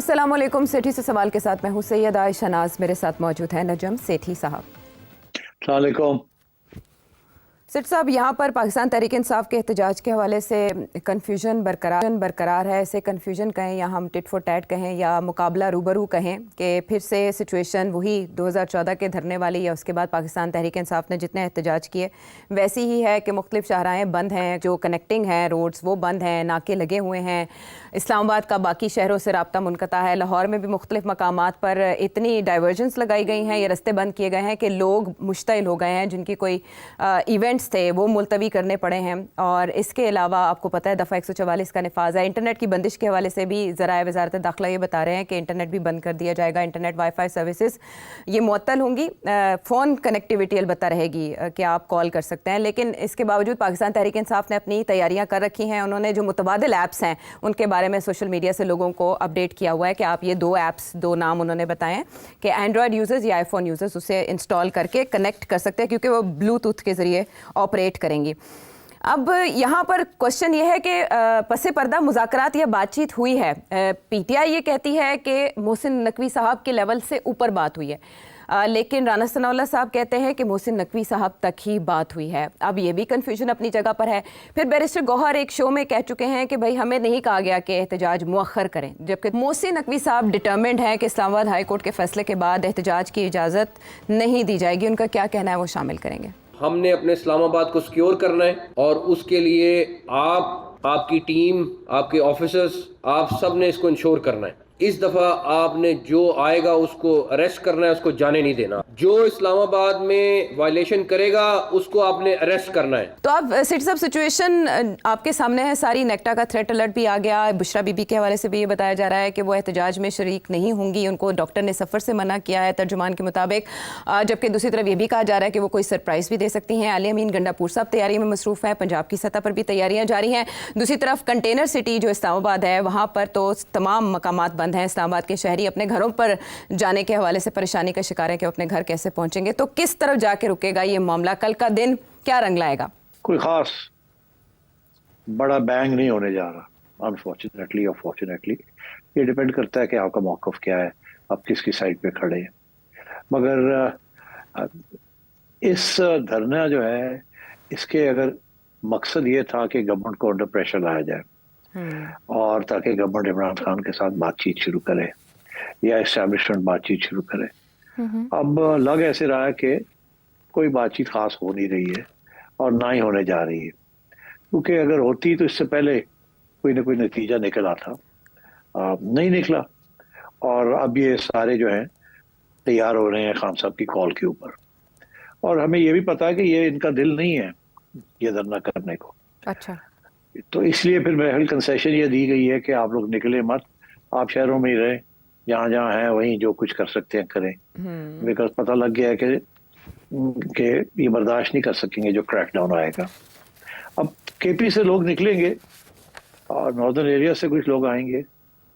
अस्सलाम वालेकुम। सेठी से सवाल के साथ मैं हूँ सैयद आयशा नाज, मेरे साथ मौजूद हैं नजम सेठी साहब। अस्सलाम वालेकुम। सेठ साहब, यहाँ पर पाकिस्तान तहरीक इंसाफ के एहतजाज के हवाले से कन्फ्यूजन बरकरार है। इसे कन्फ्यूजन कहें या हम टिट फॉर टैट कहें या मुकाबला रूबरू कहें कि फिर से सिचुएशन वही 2014 के धरने वाली या उसके बाद पाकिस्तान तहरीक इंसाफ ने जितने एहतजाज किए वैसी ही है कि मुख्तलिफ शाहराएँ बंद हैं, जो कनेक्टिंग हैं रोड्स वो बंद हैं, नाके लगे हुए हैं। इस्लामाबाद का बाकी शहरों से रब्ता मुनक़ता है। लाहौर में भी मुख्तलिफ मकामात पर इतनी डाइवर्जन्स लगाई गई हैं, ये रस्ते बंद किए गए हैं कि लोग मुश्तइल हो गए हैं। जिनकी कोई इवेंट्स थे वो मुलतवी करने पड़े हैं। और इसके अलावा आपको पता है दफ़ा 144 का नफाज है। इंटरनेट की बंदिश के हवाले से भी ज़राए वज़ारत दाखिला ये बता रहे हैं कि इंटरनेट भी बंद कर दिया जाएगा। इंटरनेट वाईफाई सर्विसेज ये मुअत्तल होंगी। फ़ोन कनेक्टिविटी अलबत्ता रहेगी कि आप कॉल कर सकते हैं, लेकिन इसके बावजूद पाकिस्तान तहरीक इंसाफ ने अपनी तैयारियाँ कर रखी हैं। उन्होंने जो मुतबादिल ऐप्स हैं उनके बारे में सोशल मीडिया से लोगों को अपडेट किया हुआ है कि आप ये दो नाम उन्होंने बताए कि एंड्रॉयड यूज़र्स या आईफोन यूज़र्स उसे इंस्टॉल करके कनेक्ट कर सकते हैं, क्योंकि वो ब्लूटूथ के ज़रिए ऑपरेट करेंगी। अब यहाँ पर क्वेश्चन ये है कि पसे पर्दा मुज़ाकरात या बातचीत हुई है। पीटीआई ये कहती है कि मोहसिन नकवी साहब के लेवल से ऊपर बात हुई है, लेकिन राना सनाउल्लाह साहब कहते हैं कि मोहसिन नकवी साहब तक ही बात हुई है। अब ये भी कन्फ्यूजन अपनी जगह पर है। फिर बैरिस्टर गौहर एक शो में कह चुके हैं कि भाई हमें नहीं कहा गया कि एहतजाज मुअख्खर करें, जबकि मोहसिन नकवी साहब डिटर्मिंड हैं कि इस्लामाबाद हाई कोर्ट के फैसले के बाद एहतजाज की इजाज़त नहीं दी जाएगी। उनका क्या कहना है वो शामिल करेंगे। हमने अपने इस्लामाबाद को सिक्योर करना है और उसके लिए आपकी टीम, आपके ऑफिसर्स, आप सब ने इसको इंश्योर करना है। इस दफ़ा आपने जो आएगा उसको अरेस्ट करना है, उसको जाने नहीं देना। जो इस्लामाबाद में वायलेशन करेगा उसको आपने अरेस्ट करना है। तो आप सिटी साहब सिचुएशन आपके सामने है सारी। नेक्टा का थ्रेट अलर्ट भी आ गया। बुशरा बीबी के हवाले से भी ये बताया जा रहा है कि वो एहतजाज में शरीक नहीं होंगी, उनको डॉक्टर ने सफ़र से मना किया है तर्जुमान के मुताबिक। जबकि दूसरी तरफ ये भी कहा जा रहा है कि वो कोई सरप्राइज़ भी दे सकती हैं। अली अमीन गंडापुर साहब तैयारी में मसरूफ़ हैं। पंजाब की सतह पर भी तैयारियाँ जारी हैं। दूसरी तरफ कंटेनर सिटी जो इस्लामाबाद है वहाँ पर तो तमाम मकामात बंद हैं। इस्लामाबाद के शहरी अपने घरों पर जाने के हवाले से परेशानी का शिकार है कि अपने घर कैसे पहुंचेंगे। तो किस तरफ जाके रुकेगा ये मामला? कल का दिन क्या रंग लाएगा? कोई खास बड़ा बैंग नहीं होने जा रहा, अनफॉर्चुनेटली और फॉर्चुनेटली। ये डिपेंड करता है कि आपका मौक़िफ़ क्या है, आप किसकी साइड पे खड़े हैं। मगर इस धरना जो है इसके अगर मकसद ये था कि गवर्नमेंट को अंडर प्रेशर लाया जाए और ताकि गवर्नमेंट इमरान खान के साथ बातचीत शुरू करे या एस्टैब्लिशमेंट बातचीत शुरू करे। अब लग ऐसे रहा है कि कोई बातचीत खास हो नहीं रही है और ना ही होने जा रही है, क्योंकि अगर होती तो इससे पहले कोई ना कोई नतीजा निकल आता, नहीं निकला। और अब ये सारे जो हैं तैयार हो रहे हैं खान साहब की कॉल के ऊपर, और हमें ये भी पता है कि ये इनका दिल नहीं है ये धरना करने को। अच्छा, तो इसलिए फिर बहरहाल कंसेशन ये दी गई है कि आप लोग निकले मत, आप शहरों में ही रहें, जहाँ जहाँ हैं वहीं जो कुछ कर सकते हैं करें। बिकॉज पता लग गया है कि ये बर्दाश्त नहीं कर सकेंगे जो क्रैकडाउन आएगा। अब केपी से लोग निकलेंगे और नॉर्दर्न एरिया से कुछ लोग आएंगे,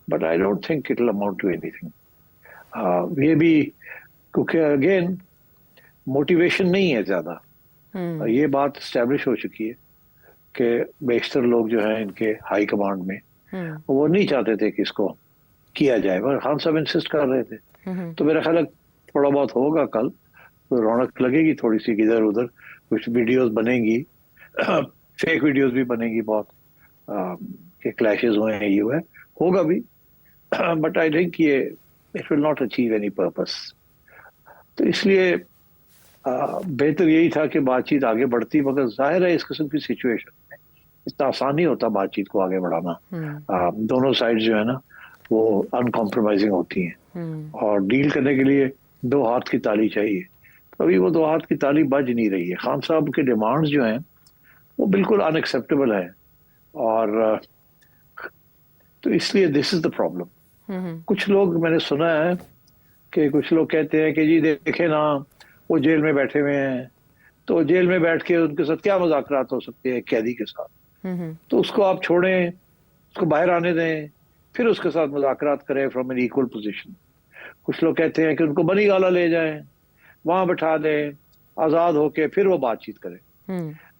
but I don't think it will amount to anything. ये भी क्योंकि अगेन मोटिवेशन नहीं है ज़्यादा। ये बात इस्टेब्लिश हो चुकी है कि बेशतर लोग जो हैं इनके हाई कमांड में वो नहीं चाहते थे कि इसको किया जाए, मगर खान साहब इंसिस्ट कर रहे थे। तो मेरा ख्याल है थोड़ा बहुत होगा कल, तो रौनक लगेगी थोड़ी सी, इधर उधर कुछ वीडियोस बनेंगी, फेक वीडियोस भी बनेगी बहुत कि क्लैशेस हुए हैं, ये हुआ है, होगा भी। बट आई थिंक ये it will not achieve any purpose. तो इसलिए बेहतर यही था कि बातचीत आगे बढ़ती, मगर जाहिर है इस किस्म की सिचुएशन में इतना आसान नहीं होता बातचीत को आगे बढ़ाना। दोनों साइड जो है ना वो अनकॉम्प्रोमाइजिंग होती हैं और डील करने के लिए दो हाथ की ताली चाहिए। तो अभी वो दो हाथ की ताली बज नहीं रही है। खान साहब के डिमांड्स जो हैं वो बिल्कुल अनएक्सेप्टेबल है, और तो इसलिए दिस इज द प्रॉब्लम। कुछ लोग मैंने सुना है कि कुछ लोग कहते हैं कि जी देखे ना वो जेल में बैठे हुए हैं, तो जेल में बैठ के उनके साथ क्या मुज़ाकरात हो सकते हैं कैदी के साथ, तो उसको आप छोड़ें, उसको बाहर आने दें, फिर उसके साथ मुज़ाकरात करें फ्रॉम एन इक्वल पोजीशन। कुछ लोग कहते हैं कि उनको बनी गाला ले जाएं, वहां बैठा दें, आज़ाद होके फिर वो बातचीत करें।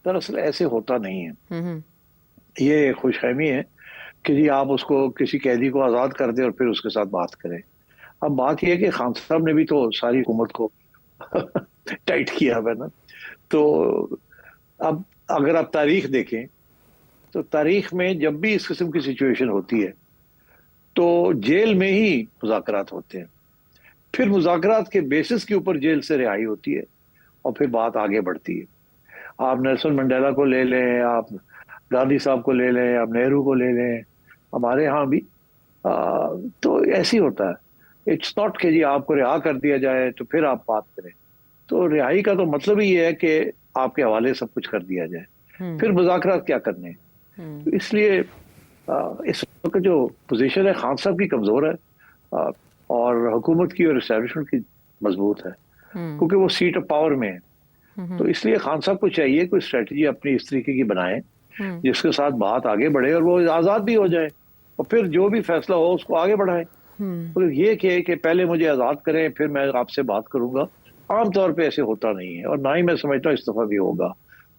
दरअसल ऐसे होता नहीं है, ये खुशफहमी है کہ جی آپ اس کو کسی قیدی کو آزاد کر دیں اور پھر اس کے ساتھ بات کریں. اب بات یہ ہے کہ خان صاحب نے بھی تو ساری حکومت کو ٹائٹ کیا ہے نا. تو اب اگر آپ تاریخ دیکھیں تو تاریخ میں جب بھی اس قسم کی سچویشن ہوتی ہے تو جیل میں ہی مذاکرات ہوتے ہیں, پھر مذاکرات کے بیسس کے اوپر جیل سے رہائی ہوتی ہے اور پھر بات آگے بڑھتی ہے. آپ نیلسن منڈیلا کو لے لیں, آپ گاندھی صاحب کو لے لیں, آپ نہرو کو لے لیں, ہمارے ہاں بھی تو ایسے ہوتا ہے. اٹس ناٹ کہ جی آپ کو رہا کر دیا جائے تو پھر آپ بات کریں. تو رہائی کا تو مطلب ہی ہے کہ آپ کے حوالے سب کچھ کر دیا جائے, پھر مذاکرات کیا کرنے. تو اس لیے اس وقت جو پوزیشن ہے خان صاحب کی کمزور ہے اور حکومت کی اور اسٹیبلشمنٹ کی مضبوط ہے, کیونکہ وہ سیٹ آف پاور میں ہے. تو اس لیے خان صاحب کو چاہیے کوئی اسٹریٹجی اپنی اس طریقے کی بنائے جس کے ساتھ بات آگے بڑھے اور وہ آزاد بھی ہو جائے, اور پھر جو بھی فیصلہ ہو اس کو آگے بڑھائے. یہ کہ پہلے مجھے آزاد کریں پھر میں آپ سے بات کروں گا, عام طور پہ ایسے ہوتا نہیں ہے, اور نہ ہی میں سمجھتا ہوں اس دفعہ بھی ہوگا.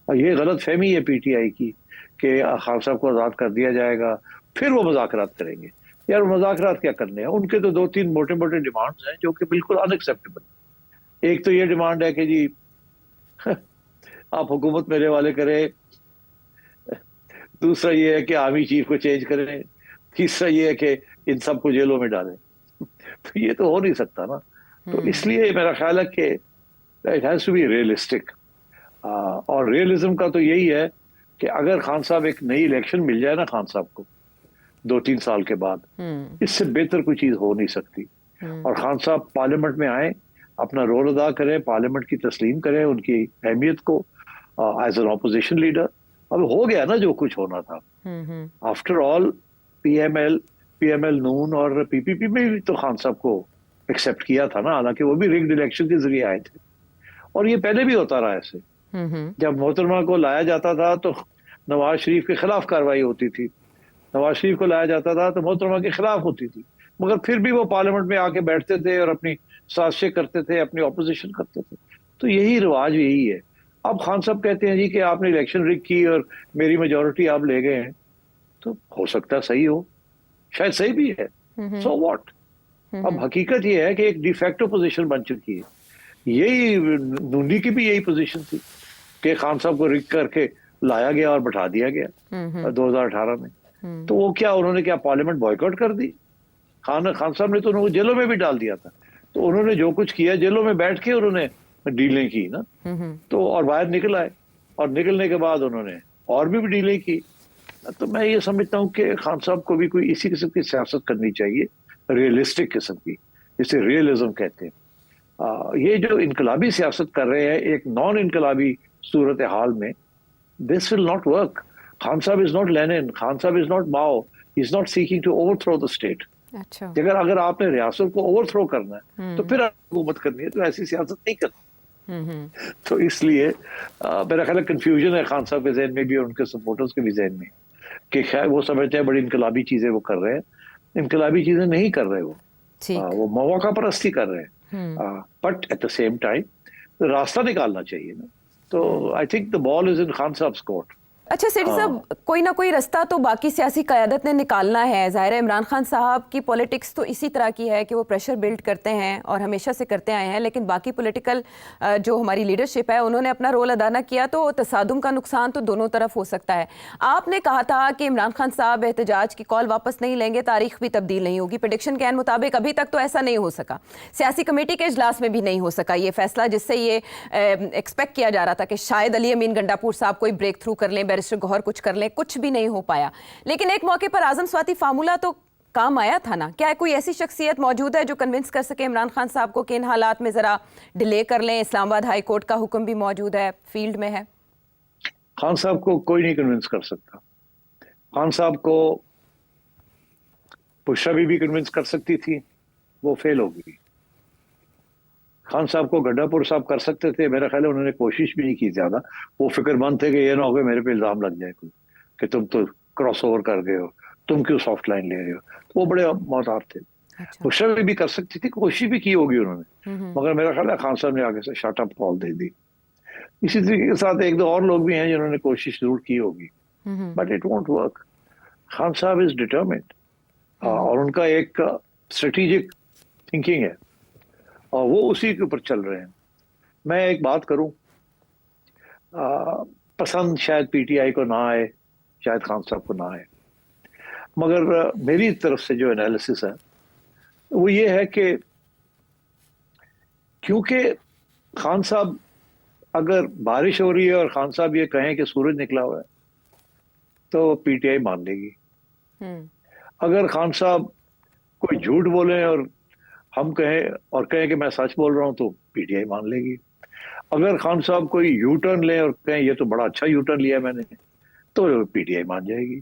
اور یہ غلط فہمی ہے پی ٹی آئی کی کہ خان صاحب کو آزاد کر دیا جائے گا پھر وہ مذاکرات کریں گے. یار مذاکرات کیا کرنے ہیں, ان کے تو 2-3 موٹے موٹے ڈیمانڈز ہیں جو کہ بالکل ان ایکسیپٹیبل. ایک تو یہ ڈیمانڈ ہے کہ جی آپ حکومت میرے والے کریں, دوسرا یہ ہے کہ آرمی چیف کو چینج کریں, تیسرا یہ ہے کہ ان سب کو جیلوں میں ڈالیں. تو یہ تو ہو نہیں سکتا نا. تو اس لیے میرا خیال ہے کہ it has to be realistic, اور ریئلزم کا تو یہی ہے کہ اگر خان صاحب ایک نئی الیکشن مل جائے نا خان صاحب کو 2-3 سال کے بعد, اس سے بہتر کوئی چیز ہو نہیں سکتی. اور خان صاحب پارلیمنٹ میں آئیں, اپنا رول ادا کریں, پارلیمنٹ کی تسلیم کریں ان کی اہمیت کو ایز این اپوزیشن لیڈر. اب ہو گیا نا جو کچھ ہونا تھا. After all P M L نون اور پی پی پی میں بھی تو خان صاحب کو ایکسپٹ کیا تھا نا, حالانکہ وہ بھی ریگڈ الیکشن کے ذریعے آئے تھے. اور یہ پہلے بھی ہوتا رہا ایسے, جب محترمہ کو لایا جاتا تھا تو نواز شریف کے خلاف کاروائی ہوتی تھی, نواز شریف کو لایا جاتا تھا تو محترمہ کے خلاف ہوتی تھی, مگر پھر بھی وہ پارلیمنٹ میں آ کے بیٹھتے تھے اور اپنی سازشیں کرتے تھے, اپنی اپوزیشن کرتے تھے. تو یہی رواج یہی ہے. اب خان صاحب کہتے ہیں جی کہ آپ نے الیکشن رگ کی اور میری میجورٹی آپ لے گئے ہیں, تو ہو سکتا ہے صحیح ہو, شاید صحیح بھی ہے, سو واٹ. اب حقیقت یہ ہے کہ ایک ڈی فیکٹو پوزیشن بن چکی ہے. یہی نونی کی بھی یہی پوزیشن تھی کہ خان صاحب کو رگ کر کے لایا گیا اور بٹھا دیا گیا 2018 میں. تو وہ کیا انہوں نے کیا پارلیمنٹ بوائیکاٹ کر دی؟ خان صاحب نے تو انہوں کو جیلوں میں بھی ڈال دیا تھا. تو انہوں نے جو کچھ کیا جیلوں میں بیٹھ کے انہوں نے ڈیلیں کی نا, تو اور باہر نکل آئے, اور نکلنے کے بعد انہوں نے اور بھی ڈیلیں کی. تو میں یہ سمجھتا ہوں کہ خان صاحب کو بھی کوئی اسی قسم کی سیاست کرنی چاہیے, ریئلسٹک قسم کی, جسے ریئلزم کہتے ہیں. یہ جو انقلابی سیاست کر رہے ہیں ایک نان انقلابی صورت حال میں, this will not work. Khan صاحب از ناٹ لینن, خان صاحب is not Mao, he is not seeking to overthrow the state. اگر آپ نے ریاست کو اوور تھرو کرنا ہے تو پھر حکومت کرنی ہے, تو ایسی سیاست نہیں کرنی. تو اس لیے میرا خیال ہے کنفیوژن ہے خان صاحب کے ذہن میں بھی اور ان کے سپورٹرز کے بھی ذہن میں, کہ خیر وہ سمجھتے ہیں بڑی انقلابی چیزیں وہ کر رہے ہیں. انقلابی چیزیں نہیں کر رہے, وہ مواقع پرستی کر رہے ہیں. But at the same time راستہ نکالنا چاہیے نا. تو آئی تھنک دا بال از ان خان صاحب کورٹ. اچھا سیٹھی صاحب, کوئی نہ کوئی رستہ تو باقی سیاسی قیادت نے نکالنا ہے. ظاہر ہے عمران خان صاحب کی پولیٹکس تو اسی طرح کی ہے کہ وہ پریشر بلڈ کرتے ہیں اور ہمیشہ سے کرتے آئے ہیں, لیکن باقی پولیٹیکل جو ہماری لیڈرشپ ہے انہوں نے اپنا رول ادا نہ کیا, تو تصادم کا نقصان تو دونوں طرف ہو سکتا ہے. آپ نے کہا تھا کہ عمران خان صاحب احتجاج کی کال واپس نہیں لیں گے, تاریخ بھی تبدیل نہیں ہوگی. پریڈکشن کے مطابق ابھی تک تو ایسا نہیں ہو سکا, سیاسی کمیٹی کے اجلاس میں بھی نہیں ہو سکا یہ فیصلہ, جس سے یہ ایکسپیکٹ کیا جا رہا تھا کہ شاید علی امین گنڈاپور صاحب کوئی بریک تھرو کر لیں, بیرسٹر گوہر کچھ کر لیں. کچھ بھی نہیں ہو پایا. لیکن ایک موقع پر اعظم سواتی فارمولا تو کام آیا تھا نا. کیا کوئی ایسی شخصیت موجود ہے جو کنونس کر سکے عمران خان صاحب کو کہ ان حالات میں ذرا ڈیلے کر لیں؟ اسلام آباد ہائی کورٹ کا حکم بھی موجود ہے, فیلڈ میں ہے. خان صاحب کو کوئی نہیں کنونس کر سکتا. خان صاحب کو بشرا بھی کنونس کر سکتی تھی, وہ فیل ہو گئی. خان صاحب کو گڈھاپور صاحب کر سکتے تھے, میرا خیال ہے انہوں نے کوشش بھی نہیں کی زیادہ. وہ فکر مند تھے کہ یہ نہ ہو کہ میرے پہ الزام لگ جائے کوئی کہ تم تو کراس اوور کر گئے ہو, تم کیوں سافٹ لائن لے رہے ہو. وہ بڑے محتاط تھے. بشرا بھی کر سکتی تھی, کوشش بھی کی ہوگی انہوں نے, مگر میرا خیال ہے خان صاحب نے آگے سے شٹ اپ کال دے دی. اسی طریقے کے ساتھ 1-2 اور لوگ بھی ہیں جنہوں نے کوشش ضرور کی ہوگی, but it won't work. Khan صاحب از ڈٹرمنڈ اور ان کا ایک اسٹریٹجک تھنکنگ ہے اور وہ اسی کے اوپر چل رہے ہیں. میں ایک بات کروں, پسند شاید پی ٹی آئی کو نہ آئے, شاید خان صاحب کو نہ آئے, مگر میری طرف سے جو انالیسس ہے وہ یہ ہے کہ کیونکہ خان صاحب اگر بارش ہو رہی ہے اور خان صاحب یہ کہیں کہ سورج نکلا ہوا ہے تو پی ٹی آئی مان لے گی. اگر خان صاحب کوئی جھوٹ بولیں اور ہم کہیں کہ میں سچ بول رہا ہوں تو پی ٹی آئی مان لے گی. اگر خان صاحب کوئی یو ٹرن لیں اور کہیں یہ تو بڑا اچھا یو ٹرن لیا میں نے تو پی ٹی آئی مان جائے گی.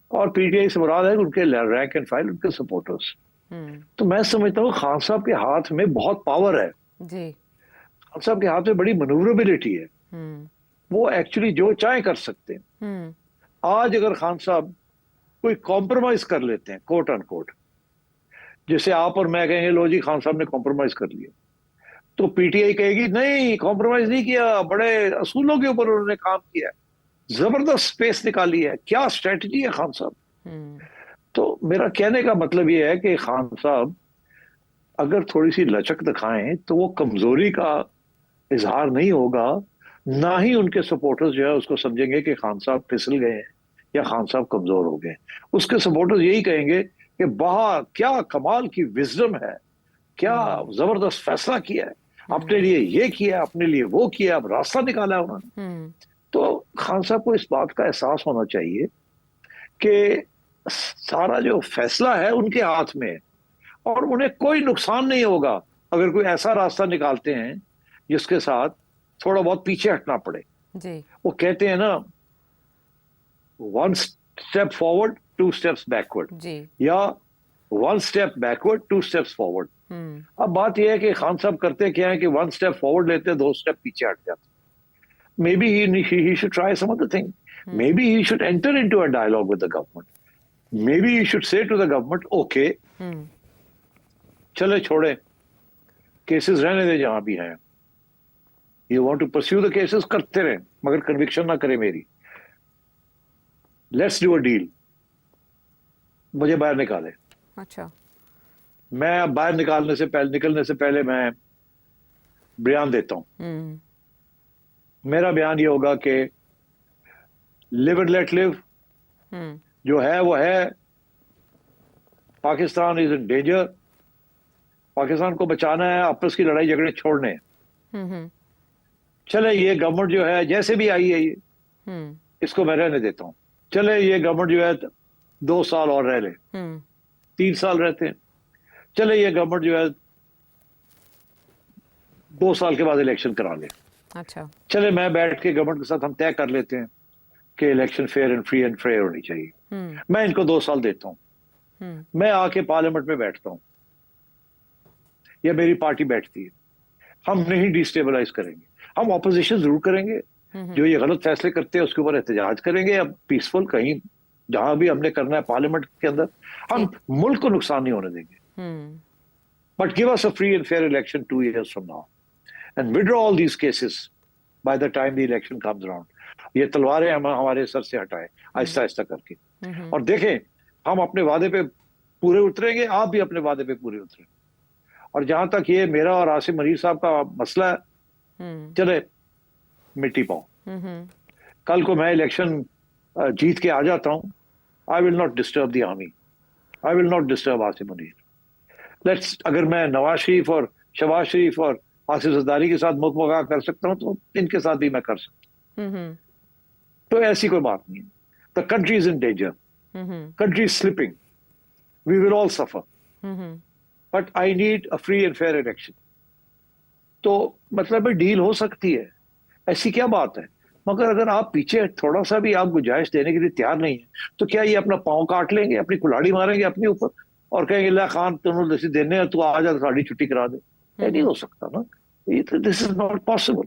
اور پی ٹی آئی سے مراد ہے ان کے رینک اینڈ فائل, ان کے سپورٹرز. تو میں سمجھتا ہوں خان صاحب کے ہاتھ میں بہت پاور ہے. خان صاحب کے ہاتھ میں بڑی منوربلٹی ہے, وہ ایکچولی جو چاہیں کر سکتے ہیں. آج اگر خان صاحب کوئی کمپرومائز کر لیتے ہیں کوٹ ان کوٹ, جیسے آپ اور میں کہیں گے لو جی خان صاحب نے کمپرومائز کر لیا, تو پی ٹی آئی کہے گی نہیں کمپرومائز نہیں کیا, بڑے اصولوں کے اوپر انہوں نے کام کیا, زبردست سپیس نکالی ہے, کیا اسٹریٹجی ہے خان صاحب. تو میرا کہنے کا مطلب یہ ہے کہ خان صاحب اگر تھوڑی سی لچک دکھائیں تو وہ کمزوری کا اظہار نہیں ہوگا, نہ ہی ان کے سپورٹرز جو ہے اس کو سمجھیں گے کہ خان صاحب پھسل گئے ہیں یا خان صاحب کمزور ہو گئے. اس کے سپورٹرز یہی کہیں گے کہ باہر کیا کمال کی وزڈم ہے, کیا زبردست فیصلہ کیا ہے, اپنے لیے یہ کیا, اپنے لیے وہ کیا, اب راستہ نکالا ہے انہوں نے. تو خان صاحب کو اس بات کا احساس ہونا چاہیے کہ سارا جو فیصلہ ہے ان کے ہاتھ میں ہے اور انہیں کوئی نقصان نہیں ہوگا اگر کوئی ایسا راستہ نکالتے ہیں جس کے ساتھ تھوڑا بہت پیچھے ہٹنا پڑے. وہ کہتے ہیں نا 1 step forward 2 steps backward یا 1 step backward 2 steps forward. اب بات یہ ہے کہ خان صاحب کرتے کیا ہے کہ 1 step forward لیتے 2 step پیچھے ہٹ جاتے. Maybe he should try some other thing. Maybe he should enter into a dialogue with the government. Maybe he should say to the government, okay, چلے چھوڑے, کیسز رہنے دے جہاں بھی ہیں, you want to pursue the cases کرتے رہیں مگر conviction نہ کرے میری, لیٹس ڈو اے ڈیل, مجھے باہر نکالے. اچھا, میں اب باہر نکلنے سے پہلے میں بیان دیتا ہوں. میرا بیان یہ ہوگا کہ لیو اینڈ لیٹ لیو جو ہے وہ ہے, پاکستان از ان ڈینجر, پاکستان کو بچانا ہے, آپس کی لڑائی جھگڑے چھوڑنے ہیں. چلے یہ گورنمنٹ جو ہے جیسے بھی آئی ہے یہ اس کو میں رہنے دیتا ہوں. چلے یہ گورنمنٹ جو ہے 2 سال اور رہ لے, 3 سال رہتے ہیں. چلے یہ گورنمنٹ جو ہے 2 سال کے بعد الیکشن کرا لے. اچھا, چلے میں بیٹھ کے گورنمنٹ کے ساتھ ہم طے کر لیتے ہیں کہ election fair and free and fair ہونی چاہیے. میں ان کو 2 سال دیتا ہوں. میں آ کے پارلیمنٹ میں بیٹھتا ہوں یا میری پارٹی بیٹھتی ہے, ہم نہیں ڈیسٹیبلائز کریں گے, ہم اپوزیشن ضرور کریں گے, جو یہ غلط فیصلے کرتے ہیں اس کے اوپر احتجاج کریں گے, اب پیسفل کہیں جہاں بھی ہم نے کرنا ہے پارلیمنٹ کے اندر, ہم ملک کو نقصان نہیں ہونے دیں گے. But give us a free and fair election 2 years from now and withdraw all these cases by the time the election comes around. یہ تلواریں ہم ہمارے سر سے ہٹائیں آہستہ آہستہ کر کے, اور دیکھیں ہم اپنے وعدے پہ پورے اتریں گے, آپ بھی اپنے وعدے پہ پورے اتریں. اور جہاں تک یہ میرا اور عاصم منیر صاحب کا مسئلہ ہے, چلے مٹی پاؤں, کل کو میں الیکشن جیت کے آ جاتا ہوں, I will not disturb the army, I will not disturb Asim Munir. Let's, اگر میں نواز شریف اور شہباز شریف اور آصف زرداری کے ساتھ مکمل کر سکتا ہوں تو ان کے ساتھ بھی میں کر سکتا ہوں. تو ایسی کوئی بات نہیں ہے. The country is in danger, country is slipping, we will all suffer, but I need a free and fair election. تو مطلب ڈیل ہو سکتی ہے, ایسی کیا بات ہے. مگر اگر آپ پیچھے تھوڑا سا بھی آپ گنجائش دینے کے لیے تیار نہیں ہے تو کیا یہ اپنا پاؤں کاٹ لیں گے, اپنی کلاڑی ماریں گے اپنے اوپر اور کہیں گے اللہ خان تمہیں جیسے دینے ہیں تو آ جا ساڑی چھٹی کرا دے. یہ نہیں ہو سکتا نا, دس از ناٹ پاسبل.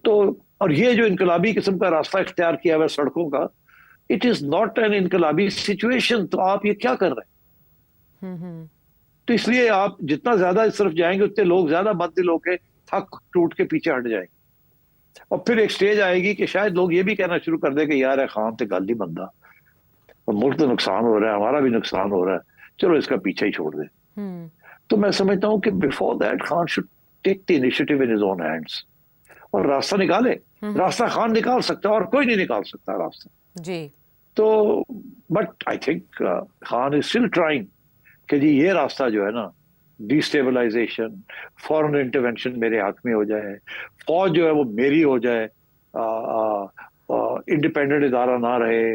تو اور یہ جو انقلابی قسم کا راستہ اختیار کیا ہوا سڑکوں کا, اٹ از ناٹ این انقلابی سچویشن. تو آپ یہ کیا کر رہے ہیں؟ تو اس لیے آپ جتنا زیادہ اس طرف جائیں گے اتنے لوگ زیادہ بددل ہو کے تھک ٹوٹ کے پیچھے ہٹ جائیں گے. اور پھر ایک سٹیج آئے گی کہ شاید لوگ یہ بھی کہنا شروع کر دیں کہ یار خان تے گل نہیں بنتا, और मुल्क तो नुकसान हो रहा है, हमारा भी नुकसान हो रहा है, चलो इसका पीछे ही छोड़ दें। तो मैं समझता हूँ कि before that Khan should take the initiative in his own hands और रास्ता निकाले। रास्ता खान निकाल सकता है और कोई नहीं निकाल सकता रास्ता जी। तो but I think Khan is still trying कि जी ये रास्ता जो है ना, डिस्टेबलाइजेशन, फॉरेन इंटरवेंशन मेरे हाथ में हो जाए, फौज जो है वो मेरी हो जाए, इंडिपेंडेंट इदारा ना रहे,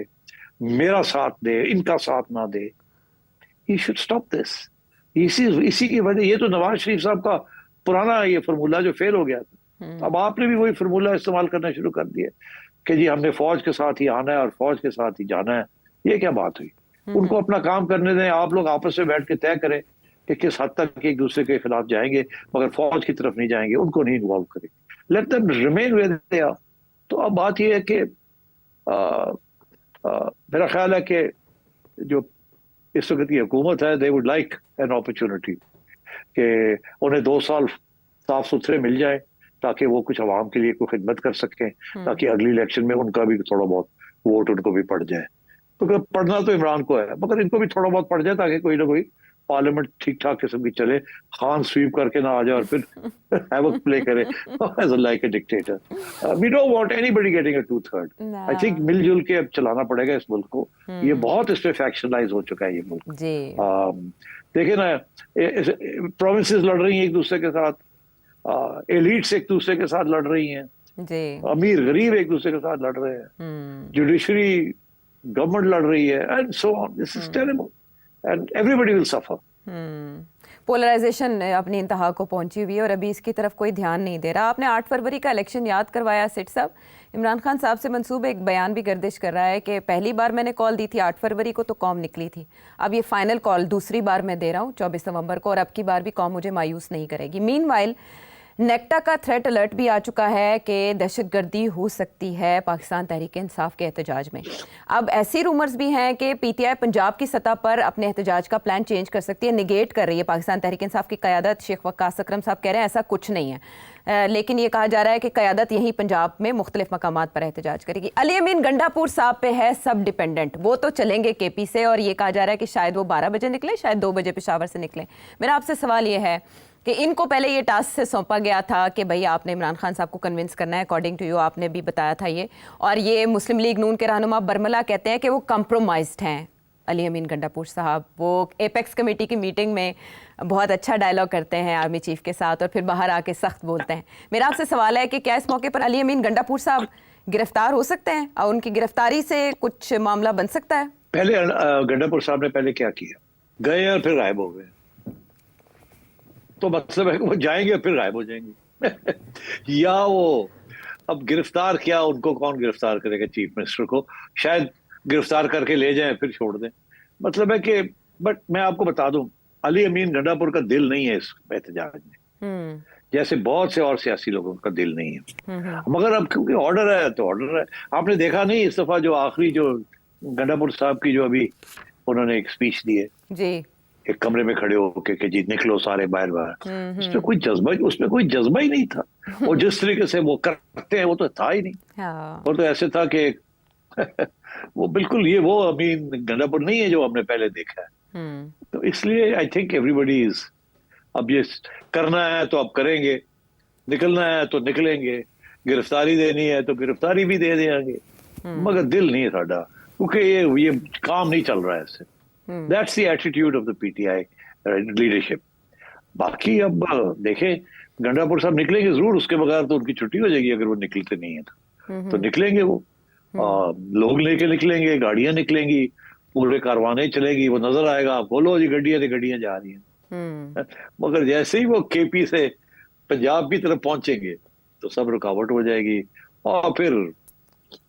मेरा साथ दे, इनका साथ ना दे। He should stop this. इसी की वजह, ये तो नवाज शरीफ साहब का पुराना ये फार्मूला जो फेल हो गया था, अब आपने भी वही फार्मूला इस्तेमाल करना शुरू कर दिया कि जी हमने फौज के साथ ही आना है और फौज के साथ ही जाना है। ये क्या बात हुई? उनको अपना काम करने दें, आप लोग आपस में बैठ के तय करें कि किस हद तक एक दूसरे के खिलाफ जाएंगे, मगर फौज की तरफ नहीं जाएंगे, उनको नहीं इन्वॉल्व करेंगे, let them remain where they are. तो अब बात यह है कि मेरा ख्याल है कि जो इस वक्त की हुकूमत है, they would like an opportunity कि उन्हें 2 साल साफ सुथरे मिल जाए ताकि वो कुछ आवाम के लिए कोई खिदमत कर सकें, ताकि अगली इलेक्शन में उनका भी थोड़ा बहुत वोट उनको भी पड़ जाए। तो पढ़ना तो इमरान को है, मगर इनको भी थोड़ा बहुत पड़ जाए ताकि कोई ना कोई पार्लियामेंट ठीक ठाक किस्म की चले, खान स्वीप करके ना आ जाए और फिर हैवक प्ले करे as like a dictator. We don't want anybody getting a 2/3। I think मिलजुल के अब चलाना पड़ेगा इस मुल्क को। ये बहुत इस पे फैक्शनलाइज हो चुका है ये मुल्क जी। देखिए ना, प्रोविंसेस लड़ रही हैं एक दूसरे के साथ, एलिट्स एक दूसरे के साथ लड़ रही हैं जी, अमीर गरीब एक दूसरे के साथ लड़ रहे हैं, जुडिशरी गवर्नमेंट लड़ रही है, and so on. This is terrible and everybody will suffer. Polarization अपनी इंतहा को पहुंची हुई है और अभी इसकी तरफ कोई ध्यान नहीं दे रहा। आपने 8 फरवरी का इलेक्शन याद करवाया सेठ साहब। इमरान खान साहब से मंसूब एक बयान भी गर्दिश कर रहा है कि पहली बार मैंने कॉल दी थी 8 फरवरी को तो कौम निकली थी, अब ये फाइनल कॉल दूसरी बार मैं दे रहा हूँ 24 नवंबर को, और अब की बार भी कौम मुझे मायूस नहीं करेगी। मीनवाइल नेक्टा का थ्रेट अलर्ट भी आ चुका है कि दहशतगर्दी हो सकती है पाकिस्तान तहरीक इंसाफ के एहतजाज में। अब ऐसी रूमर्स भी हैं कि पीटीआई पंजाब की सतह पर अपने एहतजाज का प्लान चेंज कर सकती है, निगेट कर रही है पाकिस्तान तहरीक इंसाफ की क़यादत। शेख वक्कास अकरम साहब कह रहे हैं ऐसा कुछ नहीं है, लेकिन ये कहा जा रहा है कि क़यादत यहीं पंजाब में मुख्तलिफ मकामात पर एहतजाज करेगी। अली अमीन गंडापुर साहब पे है सब डिपेंडेंट, वो तो चलेंगे केपी से, और ये कहा जा रहा है कि शायद वो 12 बजे निकले, शायद 2 बजे पेशावर से निकले। मेरा आपसे सवाल ये है कि इनको पहले ये टास्क से सौंपा गया था कि भाई आपने इमरान खान साहब को कन्विंस करना है, अकॉर्डिंग टू यू आपने भी बताया था ये, और ये मुस्लिम लीग नून के रहनुमा बरमला कहते हैं कि वो कंप्रोमाइज्ड हैं। अली अमीन गंडापुर साहब वो एपेक्स कमेटी की मीटिंग में बहुत अच्छा डायलॉग करते हैं आर्मी चीफ के साथ और फिर बाहर आके सख्त बोलते हैं। मेरा आपसे सवाल है कि क्या इस मौके पर अली अमीन गंडापुर साहब गिरफ्तार हो सकते हैं और उनकी गिरफ्तारी से कुछ मामला बन सकता है? पहले गंडापुर साहब ने पहले क्या किया, गए और फिर गायब हो गए, तो मतलब है कि वो जाएंगे और फिर गायब हो जाएंगे या वो अब गिरफ्तार किया, उनको कौन गिरफ्तार करेगा? चीफ मिनिस्टर को शायद गिरफ्तार करके ले जाएं फिर छोड़ दें। मतलब है कि बट मैं आपको बता दूं, अली अमीन गंडापुर का दिल नहीं है इस एहतजाज में, जैसे बहुत से और सियासी लोगों का दिल नहीं है। मगर अब क्योंकि ऑर्डर है तो ऑर्डर है। आपने देखा नहीं इस दफा जो आखिरी जो गंडापुर साहब की जो अभी उन्होंने एक स्पीच दी है जी, एक कमरे में खड़े होके कि जी निकलो सारे बाहर बाहर, उसमें कोई जज्बा ही नहीं था। और जिस तरीके से वो करते हैं वो तो था ही नहीं। हाँ। वो तो ऐसे था कि वो बिल्कुल ये वो अमीन गंडापुर नहीं है जो हमने पहले देखा है। तो इसलिए आई थिंक एवरीबॉडी इज, अब ये करना है तो अब करेंगे, निकलना है तो निकलेंगे, गिरफ्तारी देनी है तो गिरफ्तारी भी दे देंगे, मगर दिल नहीं है साडा, क्योंकि ये काम नहीं चल रहा है इससे। That's the attitude of the PTI leadership. बाकी अब देखें, गंडापुर साहब निकलेंगे जरूर, उसके बगैर तो उनकी छुट्टी हो जाएगी अगर वो निकलते नहीं है तो निकलेंगे वो, लोग लेके निकलेंगे, गाड़ियां निकलेंगी, पूरे कारवाने चलेगी, वो नजर आएगा आपको, लो जी गड्डियां जा रही हैं। मगर जैसे ही वो केपी से पंजाब की तरफ पहुंचेंगे तो सब रुकावट हो जाएगी और फिर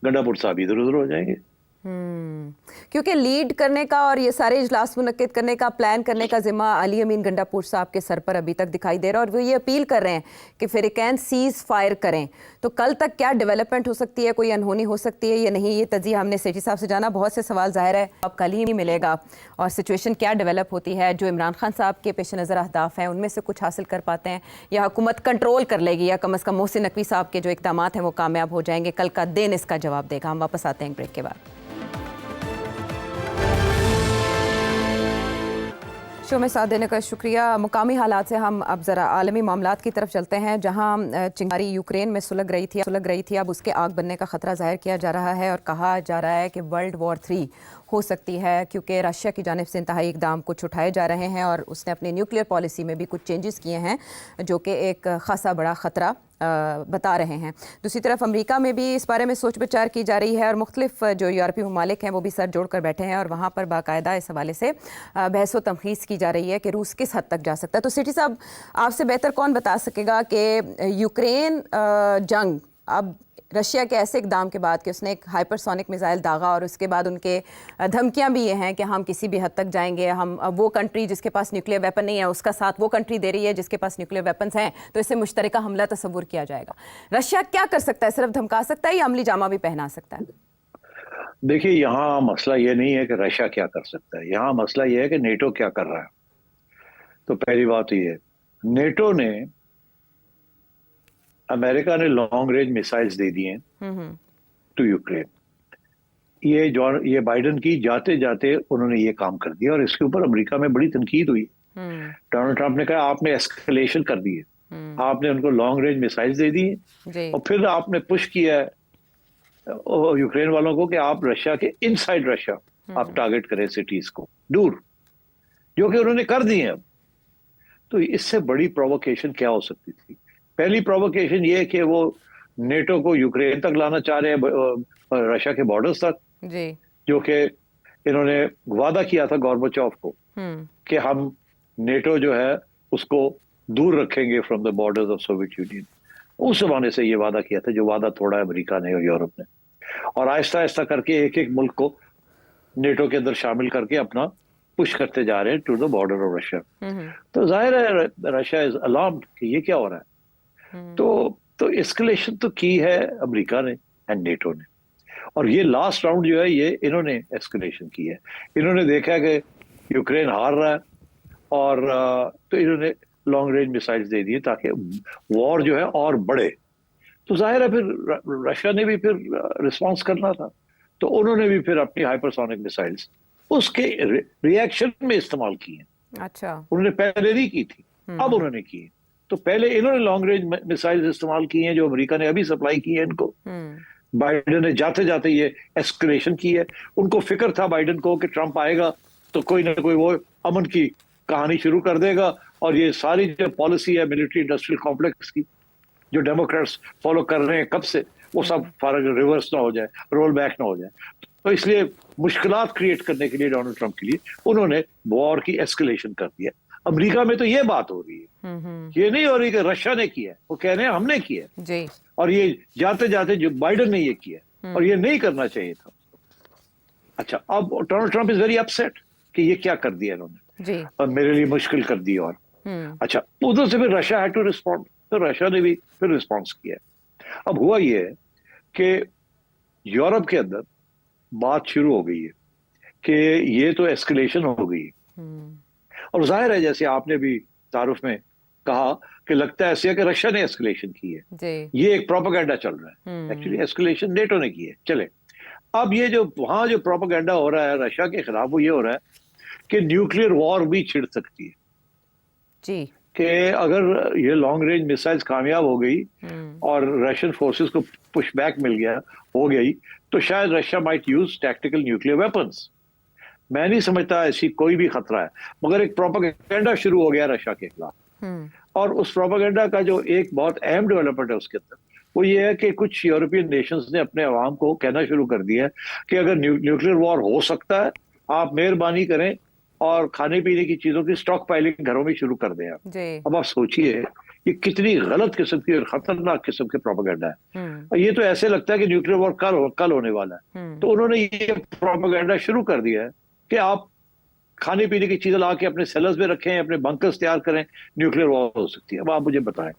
गंडापुर साहब इधर उधर हो जाएंगे। क्योंकि लीड करने का और ये सारे इजलास मुनक्किद करने का, प्लान करने का जिम्मा अली अमीन गंडापुर साहब के सर पर अभी तक दिखाई दे रहा है, और वो ये अपील कर रहे हैं कि फिरिकैन सीज फायर करें। तो कल तक क्या डेवलपमेंट हो सकती है, कोई अनहोनी हो सकती है या नहीं, ये तजिया हमने सेठी साहब से जाना। बहुत से सवाल जाहिर है अब कल ही मिलेगा और सिचुएशन क्या डेवलप होती है, जो इमरान खान साहब के पेश नज़र अहदाफ हैं उनमें से कुछ हासिल कर पाते हैं या हुकूमत कंट्रोल कर लेगी, या कम अज़ कम मोहसिन नकवी साहब के जो इक़दाम हैं वो कामयाब हो जाएंगे। कल का दिन इसका जवाब देगा। हम वापस आते हैं ब्रेक के बाद। शो में साथ देने का शुक्रिया। मुकामी हालात से हम अब ज़रा आलमी मामलात की तरफ चलते हैं, जहां चिंगारी यूक्रेन में सुलग रही थी। अब उसके आग बनने का ख़तरा ज़ाहिर किया जा रहा है और कहा जा रहा है कि वर्ल्ड वॉर 3 हो सकती है, क्योंकि रशिया की जानिब से इंतहाई इक़दाम कुछ उठाए जा रहे हैं और उसने अपनी न्यूक्लियर पॉलिसी में भी कुछ चेंजेस किए हैं जो कि एक ख़ासा बड़ा ख़तरा बता रहे हैं। दूसरी तरफ अमेरिका में भी इस बारे में सोच विचार की जा रही है और मुख्तलिफ जो यूरोपीय ममालिक हैं वो भी सर जोड़ कर बैठे हैं और वहाँ पर बाकायदा इस हवाले से बहस व तमखीस की जा रही है कि रूस किस हद तक जा सकता है। तो सिटी साहब, आपसे बेहतर कौन बता सकेगा कि यूक्रेन जंग अब रशिया के ऐसे इकदाम के बाद कि उसने एक हाइपरसोनिक मिसाइल दागा और उसके बाद उनके धमकियां भी ये हैं कि हम किसी भी हद तक जाएंगे, हम वो कंट्री जिसके पास न्यूक्लियर वेपन नहीं है उसका साथ वो कंट्री दे रही है जिसके पास न्यूक्लियर वेपन्स हैं, तो इससे मुश्तरका हमला तस्वुर किया जाएगा। रशिया क्या कर सकता है? सिर्फ धमका सकता है या अमली जामा भी पहना सकता है? देखिए, यहाँ मसला ये नहीं है कि रशिया क्या कर सकता है, यहाँ मसला ये है कि नेटो क्या कर रहा है। तो पहली बात ये है, नेटो ने, अमेरिका ने लॉन्ग रेंज मिसाइल्स दे दिए टू यूक्रेन। ये बाइडन की जाते जाते उन्होंने ये काम कर दिया और इसके ऊपर अमेरिका में बड़ी तनकीद हुई। डोनाल्ड ट्रंप ने कहा आपने एस्केलेशन कर दी है, आपने उनको लॉन्ग रेंज मिसाइल्स दे दी और फिर आपने पुश किया है यूक्रेन वालों को कि आप रशिया के इनसाइड रशिया आप टारगेट करें सिटीज को दूर, जो कि उन्होंने कर दिए हैं। अब तो इससे बड़ी प्रोवोकेशन क्या हो सकती थी? पहली प्रोवोकेशन ये है कि वो नेटो को यूक्रेन तक लाना चाह रहे हैं, रशिया के बॉर्डर्स तक जी, जो कि इन्होंने वादा किया था गॉर्बाचोव को कि हम नेटो जो है उसको दूर रखेंगे from the borders of Soviet union. उस जमाने से ये वादा किया था, जो वादा तोड़ा है अमेरिका ने और यूरोप ने, और आहिस्ता आहिस्ता करके एक एक मुल्क को नेटो के अंदर शामिल करके अपना पुश करते जा रहे हैं to the border of Russia. तो जाहिर है रशिया इज अलार्म्ड कि ये क्या हो रहा है। तो एस्केलेशन तो की है अमेरिका ने एंड नेटो ने, और ये लास्ट राउंड जो है ये इन्होंने एस्केलेशन की है। इन्होंने देखा कि यूक्रेन हार रहा है और तो इन्होंने लॉन्ग रेंज मिसाइल्स दे दिए ताकि वॉर जो है और बढ़े। तो जाहिर है फिर रशिया ने भी फिर रिस्पांस करना था, तो उन्होंने भी फिर अपनी हाइपरसोनिक मिसाइल्स उसके रिएक्शन में इस्तेमाल की हैं। अच्छा, उन्होंने पहले नहीं की थी, अब उन्होंने की है। तो पहले इन्होंने लॉन्ग रेंज मिसाइल्स इस्तेमाल की हैं जो अमेरिका ने अभी सप्लाई की है इनको। बाइडन ने जाते जाते ये एस्केलेशन की है। उनको फिक्र था बाइडन को कि ट्रंप आएगा तो कोई ना कोई वो अमन की कहानी शुरू कर देगा और ये सारी जो पॉलिसी है मिलिट्री इंडस्ट्रियल कॉम्प्लेक्स की जो डेमोक्रेट्स फॉलो कर रहे हैं कब से, वो सब रिवर्स ना हो जाए, रोल बैक ना हो जाए। तो इसलिए मुश्किलात क्रिएट करने के लिए डोनाल्ड ट्रंप के लिए उन्होंने वॉर की एस्केलेशन कर दिया। अमेरिका में तो ये बात हो रही है, ये नहीं हो रही कि रशिया ने किया है, वो कह रहे हैं हमने किया जी, और ये जाते जाते जो बाइडन ने ये किया और ये नहीं करना चाहिए था। अच्छा, अब Donald Trump is very upset कि ये क्या कर दिया इन्होंने जी, और मेरे लिए मुश्किल कर दी। और अच्छा, उधर से फिर रशिया हैड टू रिस्पॉन्ड, तो रशिया ने भी फिर रिस्पॉन्स किया। अब हुआ ये है कि यूरोप के अंदर बात शुरू हो गई है कि ये तो एस्केलेशन हो गई और जाहिर है जैसे आपने भी तारुफ में कहा कि लगता है ऐसे कि रशिया ने एस्केलेशन की है जी, ये एक प्रोपेगेंडा चल रहा है। एक्चुअली एस्केलेशन नेटो ने की है। चले, अब ये जो वहां जो प्रोपेगेंडा हो रहा है रशिया के खिलाफ वो ये हो रहा है कि न्यूक्लियर वॉर भी छिड़ सकती है जी, कि अगर ये लॉन्ग रेंज मिसाइल्स कामयाब हो गई और रशियन फोर्सेस को पुश बैक मिल गया हो गई तो शायद Russia might use tactical nuclear weapons. मैं नहीं समझता ऐसी कोई भी खतरा है, मगर एक प्रोपेगेंडा शुरू हो गया रशिया के खिलाफ और उस प्रोपेगेंडा का जो एक बहुत अहम डेवलपमेंट है उसके अंदर वो ये है कि कुछ यूरोपियन नेशंस ने अपने अवाम को कहना शुरू कर दिया है कि अगर न्यूक्लियर वॉर हो सकता है आप मेहरबानी करें और खाने पीने की चीजों की स्टॉक पाइलिंग घरों में शुरू कर दें आप। अब आप सोचिए ये कितनी गलत किस्म की और खतरनाक किस्म के प्रोपेगेंडा है। और ये तो ऐसे लगता है कि न्यूक्लियर वॉर कल होने वाला है। तो उन्होंने ये प्रोपेगेंडा शुरू कर दिया है कि आप खाने पीने की चीजें ला के अपने सेलर्स में रखें, अपने बंकर्स तैयार करें, न्यूक्लियर वॉर हो सकती है। अब आप मुझे बताएं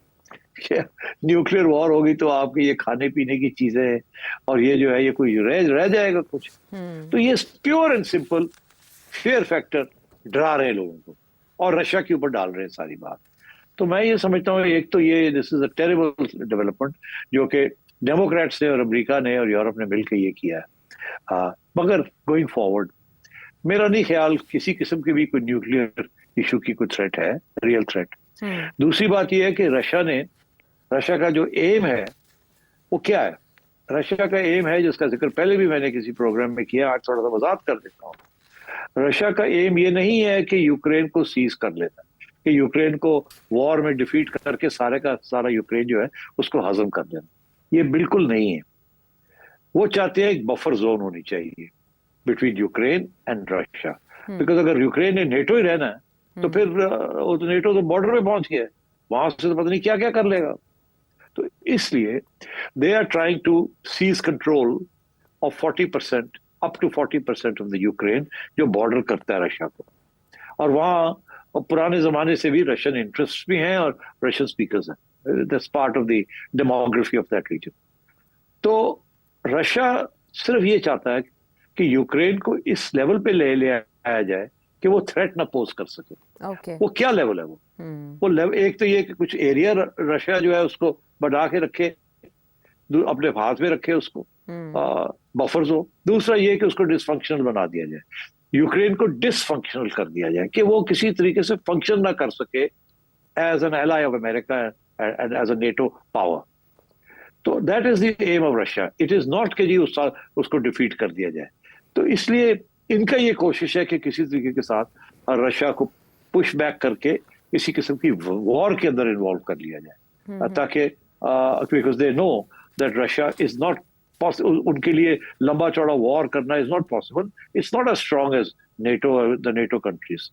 न्यूक्लियर वॉर होगी तो आपके ये खाने पीने की चीजें और ये जो है ये कोई रह जाएगा कुछ? तो ये pure and simple fair factor डरा रहे हैं लोगों को और रशिया के ऊपर डाल रहे हैं सारी बात। तो मैं ये समझता हूँ एक तो ये this is a terrible development जो कि डेमोक्रेट्स ने और अमेरिका ने और यूरोप ने मिलकर ये किया है। मगर गोइंग फॉरवर्ड मेरा नहीं ख्याल किसी किस्म की भी कोई न्यूक्लियर इशू की कोई थ्रेट है, रियल थ्रेट। दूसरी बात यह है कि रशिया का जो एम है वो क्या है। रशिया का एम है, जिसका जिक्र पहले भी मैंने किसी प्रोग्राम में किया, आज थोड़ा सा वजाहत कर देता हूँ। रशिया का एम ये नहीं है कि यूक्रेन को सीज कर लेना, कि यूक्रेन को वॉर में डिफीट करके सारे का सारा यूक्रेन जो है उसको हजम कर देना, ये बिल्कुल नहीं है। वो चाहते हैं एक बफर जोन होनी चाहिए between Ukraine and Russia, because अगर यूक्रेन ने नेटो ही रहना है तो फिर वो तो नेटो तो बॉर्डर पे पहुंच गया है, वहां से तो पता नहीं क्या क्या कर लेगा। तो इसलिए they are trying to seize control of 40% up to 40% of the Ukraine, जो बॉर्डर करता है रशिया को। और वहाँ पुराने जमाने से भी रशियन इंटरेस्ट भी हैं और रशियन स्पीकर्स हैं, that's part of the demography of that region. तो रशिया सिर्फ ये चाहता है कि यूक्रेन को इस लेवल पे ले आया जाए कि वो थ्रेट ना पोज कर सके। वो क्या लेवल है वो लेवल, एक तो ये कि कुछ एरिया रशिया जो है उसको बढ़ा के रखे, अपने हाथ में रखे उसको, बफर जोन। दूसरा ये कि उसको डिसफंक्शनल बना दिया जाए, यूक्रेन को डिसफंक्शनल कर दिया जाए कि वो किसी तरीके से फंक्शन ना कर सके as an ally of America and as a NATO power. तो that is the aim of Russia. It is not कि जी उसको डिफीट कर दिया जाए। तो इसलिए इनका ये कोशिश है कि किसी तरीके के साथ रशिया को पुश बैक करके किसी किस्म की वॉर के अंदर इन्वॉल्व कर लिया जाए, ताकि because they know that Russia is not possible, उनके लिए लंबा चौड़ा वॉर करना is not possible, it's not as strong as NATO, the NATO countries,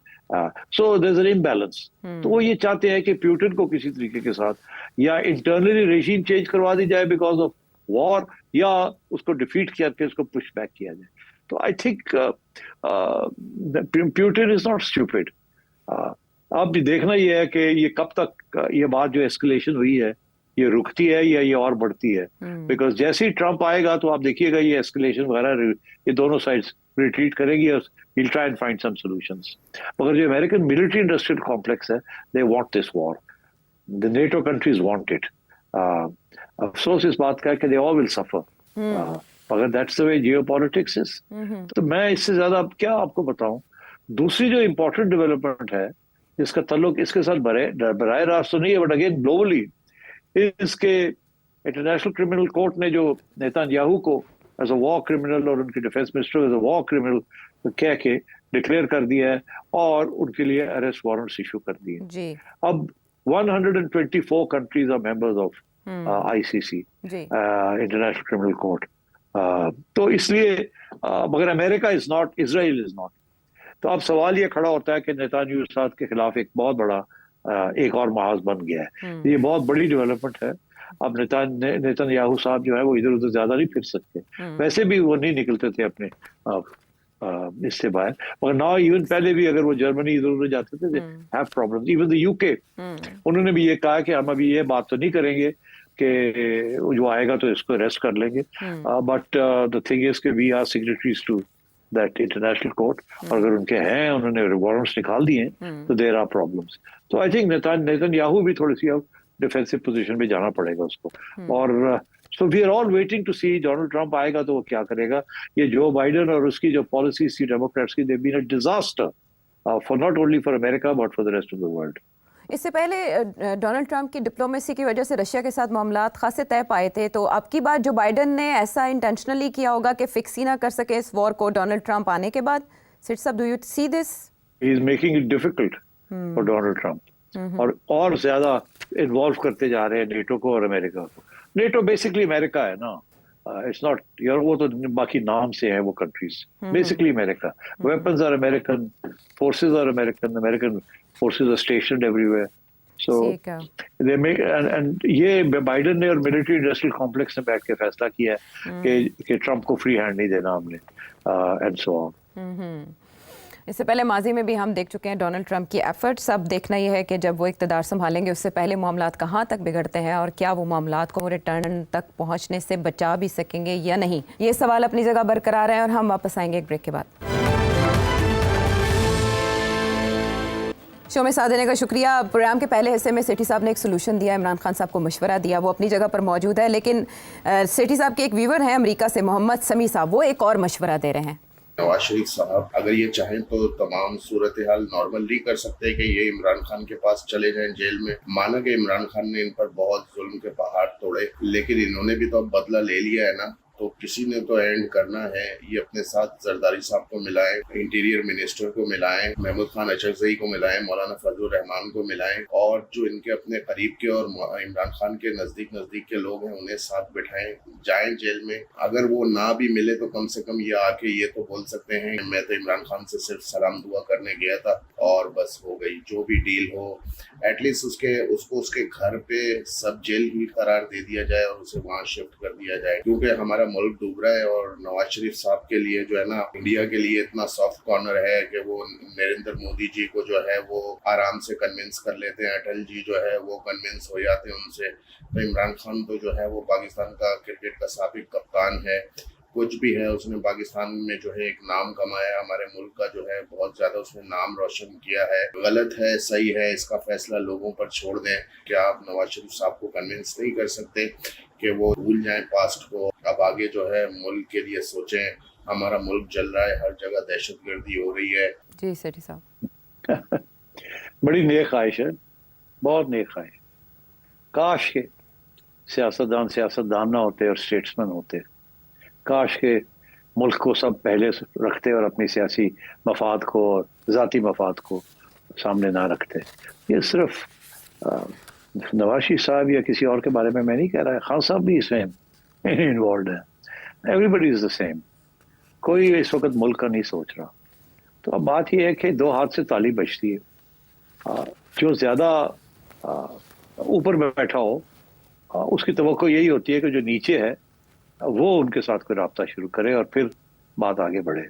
so there is an imbalance. तो वो ये चाहते हैं कि पुतिन को किसी तरीके के साथ या इंटरनली रेजिम चेंज करवा दी जाए बिकॉज ऑफ वॉर, या उसको डिफीट करके उसको पुश बैक किया जाए। तो I think Putin is not stupid. अब भी देखना ये है कि ये कब तक ये बात जो एस्केलेशन हुई है ये रुकती है या ये और बढ़ती है। बिकॉज जैसे ही ट्रंप आएगा तो आप देखिएगा ये एस्केलेशन वगैरह ये दोनों साइड्स रिट्रीट करेंगी और he'll try and find some solutions. मगर जो अमेरिकन मिलिट्री इंडस्ट्रियल कॉम्प्लेक्स है, they want this war. The NATO countries want it. अफसोस इस बात का है कि they all will suffer. मगर that's the way geopolitics is. तो मैं इससे ज्यादा अब क्या आपको बताऊं। दूसरी जो इम्पोर्टेंट डेवलपमेंट है जिसका ताल्लुक इसके साथ बराह रास्त तो नहीं है, बट अगेन ग्लोबली, इसके इंटरनेशनल क्रिमिनल कोर्ट ने जो नेतन्याहू को एज अ वॉर क्रिमिनल और उनके defence minister as a war criminal कह के डिक्लेयर कर दिया है और उनके लिए अरेस्ट वारंट्स इशू कर दिए। अब 124 countries are members of ICC, international criminal court. तो इसलिए मगर America is not, Israel is not. तो अब सवाल ये खड़ा होता है कि नेतन्याहू साथ के खिलाफ एक बहुत बड़ा एक और महाज बन गया है। ये बहुत बड़ी डेवलपमेंट है। अब नेतन्याहू साहब जो है वो इधर उधर ज्यादा नहीं फिर सकते, वैसे भी वो नहीं निकलते थे अपने इससे बाहर, मगर नाउ इवन पहले भी अगर वो जर्मनी इधर उधर जाते थे have problems. Even the UK, उन्होंने भी ये कहा कि हम अभी ये बात तो नहीं करेंगे कि जो आएगा तो इसको अरेस्ट कर लेंगे, बट द थिंग इज कि we are signatories to that international court, और अगर उनके हैं, उन्होंने वारंट्स निकाल दिए तो देयर आर प्रॉब्लम्स। तो आई थिंक नेतन्याहू भी थोड़ी सी अब डिफेंसिव पोजीशन में जाना पड़ेगा उसको। और so we are all waiting to see Donald Trump आएगा तो वो क्या करेगा। ये जो बाइडेन और उसकी जो पॉलिसीज थी डेमोक्रेट्स की, they been a disaster for not only for America but for the rest of the world. इससे पहले डोनाल्ड ट्रंप की डिप्लोमेसी की वजह से रशिया के साथ मामलात खासे तय पाए थे, तो अब की बात जो बाइडेन ने ऐसा इंटेंशनली किया होगा कि फिक्स ही ना कर सके इस वॉर को डोनाल्ड ट्रंप आने के बाद। सिट साहब, do you see this? He is making it difficult for Donald Trump, और ज्यादा इन्वॉल्व करते जा रहे हैं नेटो को और अमेरिका को। नेटो बेसिकली अमेरिका है ना, इट्स नॉट यार, वो तो बाकी नाम से है वो countries, basically America. Weapons are American, forces are American, American forces are stationed everywhere. So they make, and ये बाइडेन ने और मिलिट्री इंडस्ट्रियल कॉम्प्लेक्स ने बैठ के फैसला किया है कि ट्रंप को फ्री हैंड नहीं देना हमने, एंड सो ऑन। इससे पहले माजी में भी हम देख चुके हैं डोनाल्ड ट्रंप की एफर्ट्स। अब देखना यह है कि जब वो इक़्तिदार संभालेंगे उससे पहले मामलात कहाँ तक बिगड़ते हैं और क्या वो मामलात को रिटर्न तक पहुँचने से बचा भी सकेंगे या नहीं। ये सवाल अपनी जगह बरकरार है और हम वापस आएंगे एक ब्रेक के बाद। शो में साथ देने का शुक्रिया। प्रोग्राम के पहले हिस्से में सेठी साहब ने एक सोल्यूशन दिया, इमरान खान साहब को मशवरा दिया, वो अपनी जगह पर मौजूद है, लेकिन सेठी साहब के एक व्यूवर हैं अमेरिका से, मोहम्मद समी साहब, वो एक और मशवरा दे रहे हैं। نواز شریف صاحب اگر یہ چاہیں تو تمام صورتحال نارمل نہیں کر سکتے کہ یہ عمران خان کے پاس چلے جائیں جیل میں. مانا کہ عمران خان نے ان پر بہت ظلم کے پہاڑ توڑے، لیکن انہوں نے بھی تو اب بدلہ لے لیا ہے نا، تو کسی نے تو اینڈ کرنا ہے. یہ اپنے ساتھ زرداری صاحب کو ملائیں، انٹیریئر منسٹر کو ملائیں، محمود خان اچرزئی کو ملائیں، مولانا فضل الرحمان کو ملائیں، اور جو ان کے اپنے قریب کے اور عمران خان کے نزدیک کے لوگ ہیں انہیں ساتھ بٹھائیں، جائیں جیل میں. اگر وہ نہ بھی ملے تو کم سے کم یہ آ کے یہ تو بول سکتے ہیں میں تو عمران خان سے صرف سلام دعا کرنے گیا تھا اور بس ہو گئی. جو بھی ڈیل ہو ایٹ لیسٹ اس کے گھر پہ سب جیل ہی قرار دے دیا جائے اور اسے وہاں شفٹ کر دیا جائے، کیونکہ ہمارا ملک ڈوب رہا ہے. اور نواز شریف صاحب کے لیے جو ہے نا انڈیا کے لیے اتنا سافٹ کارنر ہے کہ وہ نریندر مودی جی کو جو ہے وہ آرام سے کنونس کر لیتے ہیں، اٹل جی جو ہے وہ کنونس ہو جاتے ہیں ان سے. تو عمران خان تو جو ہے وہ پاکستان کا کرکٹ کا سابق کپتان ہے، کچھ بھی ہے اس نے پاکستان میں جو ہے ایک نام کمایا، ہمارے ملک کا جو ہے بہت زیادہ اس نے نام روشن کیا ہے. غلط ہے صحیح ہے اس کا فیصلہ لوگوں پر چھوڑ دیں. کیا آپ نواز شریف صاحب کو کنونس نہیں کر سکتے کہ وہ بھول جائیں پاسٹ کو، اب آگے جو ہے ملک کے لیے سوچیں؟ ہمارا ملک جل رہا ہے، ہر جگہ دہشت گردی ہو رہی ہے. جی سیٹھی صاحب بڑی نیک خواہش ہے، بہت نیک خواہش. کاش کے سیاستدان نہ ہوتے اور اسٹیٹسمین ہوتے، کاش کے ملک کو سب پہلے رکھتے اور اپنی سیاسی مفاد کو اور ذاتی مفاد کو سامنے نہ رکھتے. یہ صرف نواز شریف صاحب یا کسی اور کے بارے میں نہیں کہہ رہا ہے، خان صاحب بھی اس میں انوالوڈ ہے. Everybody is the same. کوئی اس وقت ملک کا نہیں سوچ رہا. تو اب بات یہ ہے کہ دو ہاتھ سے تالی بجتی ہے. جو زیادہ اوپر بیٹھا ہو اس کی توقع یہی ہوتی ہے کہ جو نیچے ہے وہ ان کے ساتھ کوئی رابطہ شروع کرے اور پھر بات آگے بڑھے.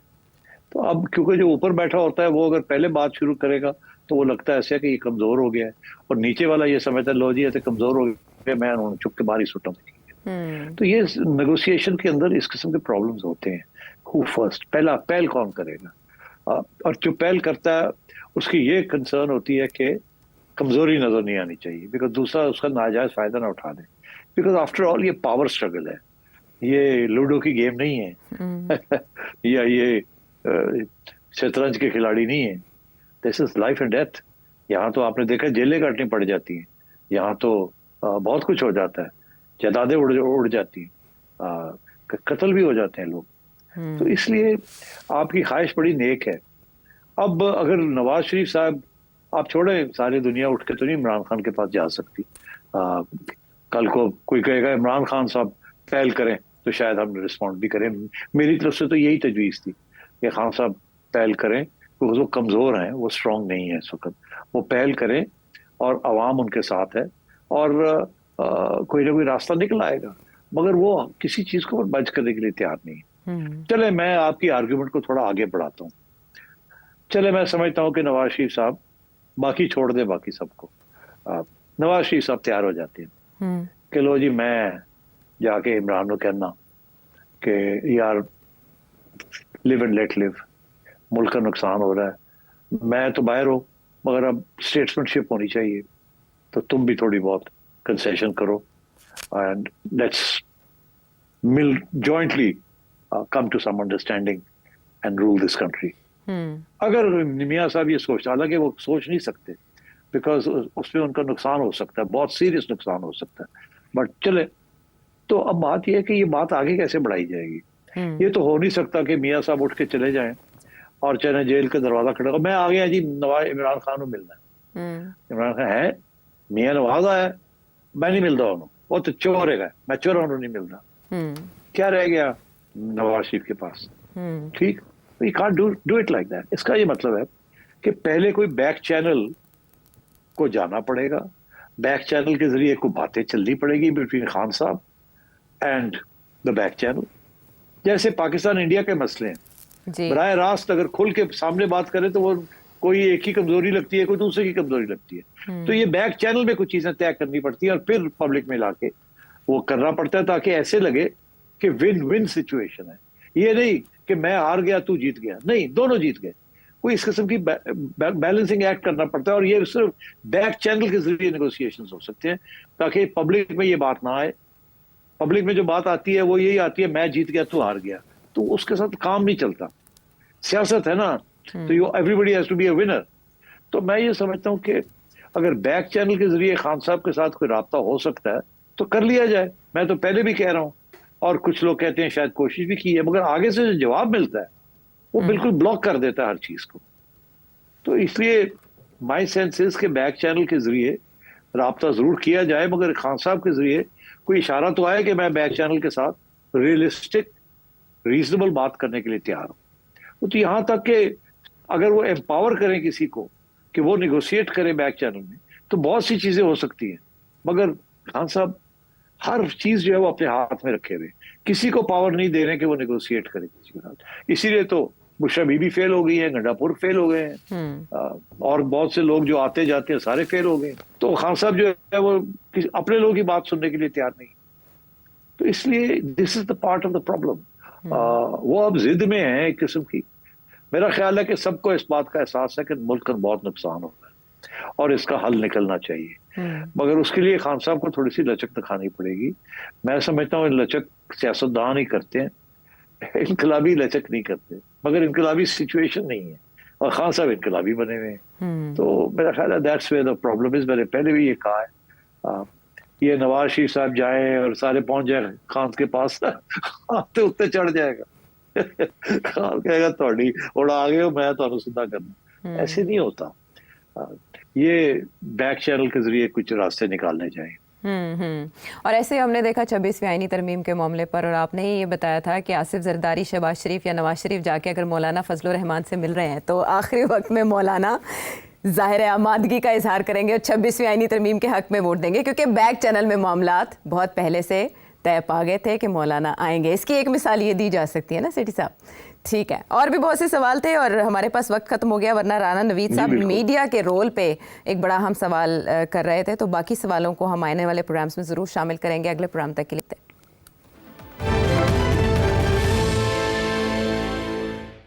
تو اب کیونکہ جو اوپر بیٹھا ہوتا ہے وہ اگر پہلے بات شروع کرے گا تو وہ لگتا ہے ایسے کہ یہ کمزور ہو گیا ہے، اور نیچے والا یہ سمجھتا ہے لو جی ایسے کمزور ہو گیا، میں انہوں نے چپ کے باہر ہی سٹوں. تو یہ نیگوسیشن کے اندر اس قسم کے پرابلمز ہوتے ہیں. ہو فرسٹ، پہل کون کرے گا، اور جو پہل کرتا ہے اس کی یہ کنسرن ہوتی ہے کہ کمزوری نظر نہیں آنی چاہیے، بیکاز دوسرا اس کا ناجائز فائدہ نہ اٹھا دے. بیکاز آفٹر آل یہ پاور اسٹرگل ہے، یہ لوڈو کی گیم نہیں ہے یا یہ شطرنج کے کھلاڑی نہیں ہے. دس از لائف اینڈ ڈیتھ. یہاں تو آپ نے دیکھا جیلیں کاٹنی پڑ جاتی ہیں، یہاں تو بہت کچھ ہو جاتا ہے، جائیدادیں اڑ جاتی ہیں، قتل بھی ہو جاتے ہیں لوگ. تو اس لیے آپ کی خواہش بڑی نیک ہے. اب اگر نواز شریف صاحب آپ چھوڑیں، ساری دنیا اٹھ کے تو نہیں عمران خان کے پاس جا سکتی. کل کو کوئی کہے گا عمران خان صاحب پہل کریں تو شاید ہم رسپونڈ بھی کریں. میری طرف سے تو یہی تجویز تھی کہ خان صاحب پہل کریں، کیونکہ وہ کمزور ہیں، وہ اسٹرانگ نہیں ہیں اس وقت. وہ پہل کریں اور عوام ان کے ساتھ ہے، اور کوئی نہ کوئی راستہ نکل آئے گا. مگر وہ کسی چیز کو بچ کرنے کے لیے تیار نہیں. چلے میں آپ کی آرگیومنٹ کو تھوڑا آگے بڑھاتا ہوں. چلے میں سمجھتا ہوں کہ نواز شریف صاحب باقی چھوڑ دے، باقی سب کو. نواز شریف صاحب تیار ہو جاتے ہیں کہ لو جی میں جا کے عمران کو کہنا کہ یار لیو اینڈ لیٹ لیو، ملک کا نقصان ہو رہا ہے، میں تو باہر ہوں مگر اب اسٹیٹسمین شپ ہونی چاہیے، تو تم بھی تھوڑی بہت کنسیشن کرو اینڈ لیٹس مل jointly come to some understanding and rule this country. اگر میاں صاحب یہ سوچ، حالانکہ وہ سوچ نہیں سکتے بیکاز اس میں ان کا نقصان ہو سکتا ہے، بہت سیریس نقصان ہو سکتا ہے. بٹ چلے، تو اب بات یہ ہے کہ یہ بات آگے کیسے بڑھائی جائے گی. یہ تو ہو نہیں سکتا کہ میاں صاحب اٹھ کے چلے جائیں اور چلے جیل کا دروازہ کھڑا کر میں آ گیا جی عمران خان کو ملنا ہے. عمران خان ہے میاں نواز آیا، میں نہیں ملتا انہوں، وہ تو چور ہے، میں چور انہوں نہیں ملتا. کیا رہ گیا نواز شریف کے پاس؟ ٹھیک، you can't do it like that. اس کا یہ مطلب ہے کہ پہلے کوئی بیک چینل کو جانا پڑے گا، بیک چینل کے ذریعے کوئی باتیں چلنی پڑے گی بٹوین خان صاحب اینڈ دا بیک چینل. جیسے پاکستان انڈیا کے مسئلے ہیں، براہ راست اگر کھل کے سامنے بات کرے تو وہ کوئی ایک ہی کمزوری لگتی ہے، کوئی دوسرے کی کمزوری لگتی ہے. تو یہ بیک چینل میں کچھ چیزیں طے کرنی پڑتی ہیں اور پھر پبلک میں لا کے وہ کرنا پڑتا ہے تاکہ ایسے لگے کہ ون ون سچویشن ہے. یہ نہیں کہ میں ہار گیا تو جیت گیا، نہیں، دونوں جیت گئے. کوئی اس قسم کی بیلنسنگ ایکٹ کرنا پڑتا ہے، اور یہ صرف بیک چینل کے ذریعے نیگوسیشنز ہو سکتے ہیں تاکہ پبلک میں یہ بات نہ آئے. پبلک میں جو بات آتی ہے وہ یہی آتی ہے میں جیت گیا تو ہار گیا، تو اس کے ساتھ کام نہیں چلتا. सियासत है ना, तो you everybody has to be a winner. तो मैं ये समझता हूँ कि अगर बैक चैनल के जरिए खान साहब के साथ कोई राब्ता हो सकता है तो कर लिया जाए। मैं तो पहले भी कह रहा हूँ, और कुछ लोग कहते हैं शायद कोशिश भी की है, मगर आगे से जो जवाब मिलता है वो बिल्कुल ब्लॉक कर देता है हर चीज को। तो इसलिए माई सेंस इज के बैक चैनल के जरिए राब्ता जरूर किया जाए, मगर खान साहब के जरिए कोई इशारा तो आए कि मैं बैक चैनल के साथ रियलिस्टिक रीजनेबल बात करने के लिए तैयार हूँ। तो यहाँ तक कि अगर वो एम्पावर करें किसी को कि वो निगोशिएट करे बैक चैनल में, तो बहुत सी चीजें हो सकती हैं, मगर खान साहब हर चीज जो है वो अपने हाथ में रखे हुए, किसी को पावर नहीं दे रहे कि वो निगोशिएट करे किसी के साथ। इसीलिए तो बुशरा बीबी फेल हो गई है, गंडापुर फेल हो गए हैं, और बहुत से लोग जो आते जाते हैं सारे फेल हो गए। तो खान साहब जो है वो अपने लोगों की बात सुनने के लिए तैयार नहीं। तो इसलिए this is the part of the problem. वो अब जिद में है एक किस्म की। मेरा ख्याल है कि सबको इस बात का एहसास है कि मुल्क का बहुत नुकसान हो रहा है और इसका हल निकलना चाहिए, मगर उसके लिए खान साहब को थोड़ी सी लचक दिखानी पड़ेगी। मैं समझता हूँ लचक सियासतदान ही करते हैं, इनकलाबी लचक नहीं करते, मगर इनकलाबी सिचुएशन नहीं है और खान साहब इनकलाबी बने हुए हैं। तो मेरा ख्याल है that's where the problem is. मैंने पहले भी ये कहा है, ये नवाज शरीफ साहब जाए और सारे पहुंच जाए खान के पास, आते उत्ते चढ़ जाएगा। खान कहेगा थोड़ी उड़ा आ गए हो, मैं तो सीधा करना। ऐसे नहीं होता। ये बैक चैनल के जरिए कुछ रास्ते निकालने चाहिए। और ऐसे हमने देखा 26वीं आईनी तरमीम के मामले पर, और आपने ही ये बताया था कि आसिफ जरदारी, शहबाज शरीफ या नवाज शरीफ जाके अगर मौलाना फजल रहमान से मिल रहे हैं तो आखिरी वक्त में मौलाना ज़ाहिर आमादगी का इजहार करेंगे और 26वीं आईनी तरमीम के हक में वोट देंगे, क्योंकि बैक चैनल में मामलात बहुत पहले से तय पा गए थे कि मौलाना आएंगे। इसकी एक मिसाल ये दी जा सकती है ना सेठी साहब? ठीक है, और भी बहुत से सवाल थे और हमारे पास वक्त खत्म हो गया, वरना राना नवीद साहब मीडिया के रोल पे एक बड़ा हम सवाल कर रहे थे, तो बाकी सवालों को हम आने वाले प्रोग्राम्स में ज़रूर शामिल करेंगे। अगले प्रोग्राम तक के लिए